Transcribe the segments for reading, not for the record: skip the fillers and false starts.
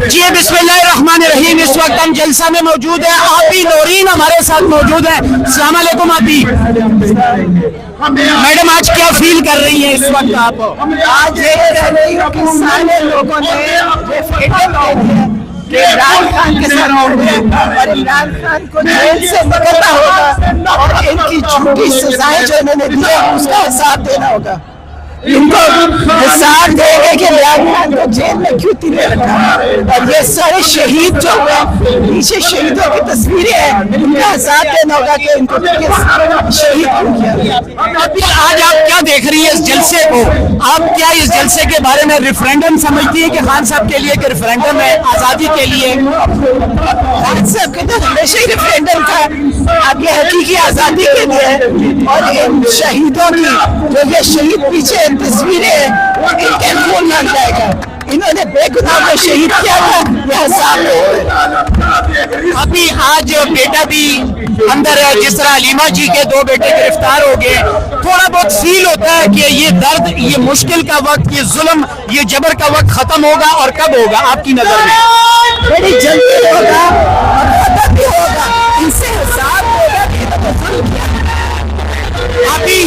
जी बिस्मिल्लाहिर्रहमानिर्रहीम। इस वक्त हम जलसा में मौजूद है। आपी नौरीन हमारे साथ मौजूद है। अस्सलाम वालेकुम आपी। मैडम आज क्या फील कर रही हैं इस वक्त आप? आज ये कह रही हूँ कि सारे लोगों ने इमरान खान के साथ हो गया और इमरान खान को जेल से निकलना होगा और इनकी झूठी सजाएं जो इन्होंने दी है उसका हिसाब देना होगा। इनको हिसाब देंगे कि इमरान खान को जेल में क्यों तिले रखा और ये सारे शहीद जो हुए नीचे शहीदों की तस्वीरें हैं उनका हिसाब देना होगा कि इनको शहीद क्यों किया। अभी आज आप क्या देख रही है इस जलसे को? आप क्या इस जलसे के बारे में रिफरेंडम समझती है कि खान साहब के लिए कि रिफरेंडम है आज़ादी के लिए? खान साहब के तो हमेशा ही रिफरेंडम था, अब ये हकीकी आज़ादी के लिए और इन शहीदों की जो ये शहीद पीछे तस्वीरें हैं इनके खून लग जाएगा। इन्होंने बेगुनाह को शहीद किया था, यह हिसाब। अभी आज बेटा भी अंदर है, जिस तरह अलीमा जी के 2 बेटे गिरफ्तार हो गए, थोड़ा बहुत फील होता है कि ये दर्द, ये मुश्किल का वक्त, ये जुल्म, ये जबर का वक्त खत्म होगा और कब होगा आपकी नजर में? बड़ी जल्दी होगा और खत्म भी होगा। इनसे हिसाब होगा कि तो जुल्म किया। अभी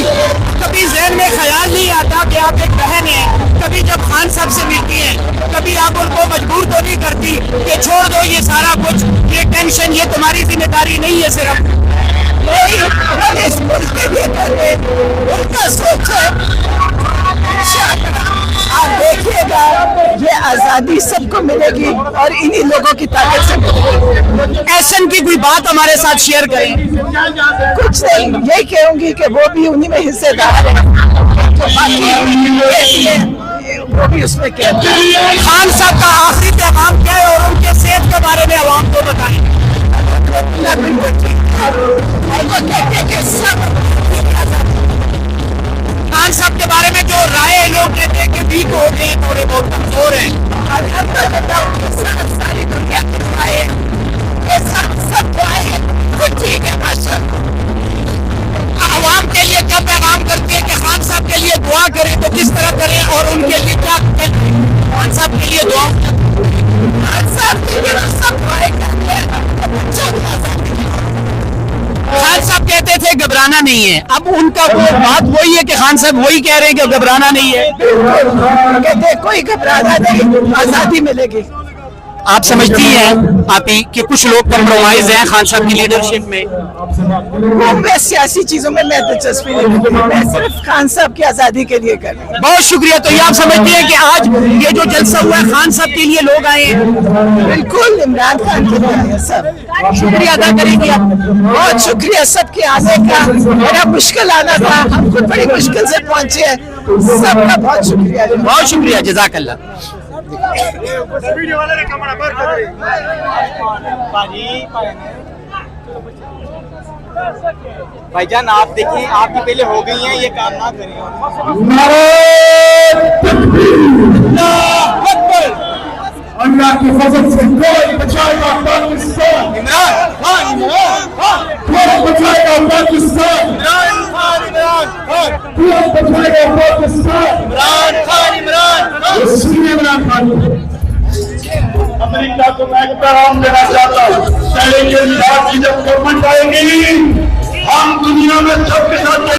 कभी जहन में ख्याल नहीं आता कि आप एक बहन हैं, कभी जब खान साहब से मिलती हैं कभी आप उनको मजबूर तो नहीं करती कि छोड़ दो ये सारा कुछ, ये टेंशन, ये तुम्हारी जिम्मेदारी नहीं है सिर्फ? नहीं, इस मुल्क के लिए कर रहे उनका सोच है। आप देखिएगा ये आज़ादी सबको मिलेगी और इन्हीं लोगों की ताकत से मिलेगी। ऐसन की कोई बात हमारे साथ शेयर करें। कुछ नहीं, यही कहूंगी कि वो भी उन्हीं में हिस्सेदार है, तो बाकी वो भी उसमें कहते हैं। खान साहब का आखिरी पैगाम क्या है और उनके सेहत के बारे में आवाम को बताएं। खान साहब के बारे में जो राय लोग कहते हैं कि वीक हो गए, थोड़े बहुत कमजोर हैं, सारी दुनिया की दुआएं, ये सब दुआएं तो ठीक है माशाअल्लाह। आवाम के लिए क्या पैगाम करती है कि खान साहब के लिए दुआ करें तो किस तरह करें और उनके लिए क्या करें? खान साहब के लिए दुआ, खान साहब के लिए सब दुआएं करते हैं। खान साहब कहते थे घबराना नहीं है, अब उनका वो बात वही है कि खान साहब वही कह रहे हैं कि घबराना नहीं है। कहते कोई घबराना नहीं, आज़ादी मिलेगी। आप समझती हैं आपी कि कुछ लोग कम्प्रोमाइज हैं खान साहब की लीडरशिप में? मैं सियासी चीजों में मैं दिलचस्पी नहीं रखती, मैं सिर्फ खान साहब की आज़ादी के लिए कर रही हूँ। बहुत शुक्रिया। तो ये आप समझती हैं कि आज ये जो जलसा हुआ है खान साहब के लिए लोग आए हैं? बिल्कुल इमरान खान के लिए आए सब। शुक्रिया अदा करेंगे आप? बहुत शुक्रिया सबके आने का, बड़ा मुश्किल आना था, हम खुद बड़ी मुश्किल से पहुंचे हैं, सबका बहुत शुक्रिया। बहुत शुक्रिया, जज़ाकल्लाह। भाईजान आप देखिए, आपकी पहले हो गई हैं, ये काम ना करें। अल्लाह की फजल से कोई बचाएगा पाकिस्तान। इमरान खान, कोई बचाएगा पाकिस्तान। इमरान खान, कोई बचाएगा पाकिस्तान। इमरान खान, इमरान खान। अमेरिका को मैं पैगाम देना चाहता हूँ, पहले के जब गवर्नमेंट आएगी हम दुनिया में सबके साथ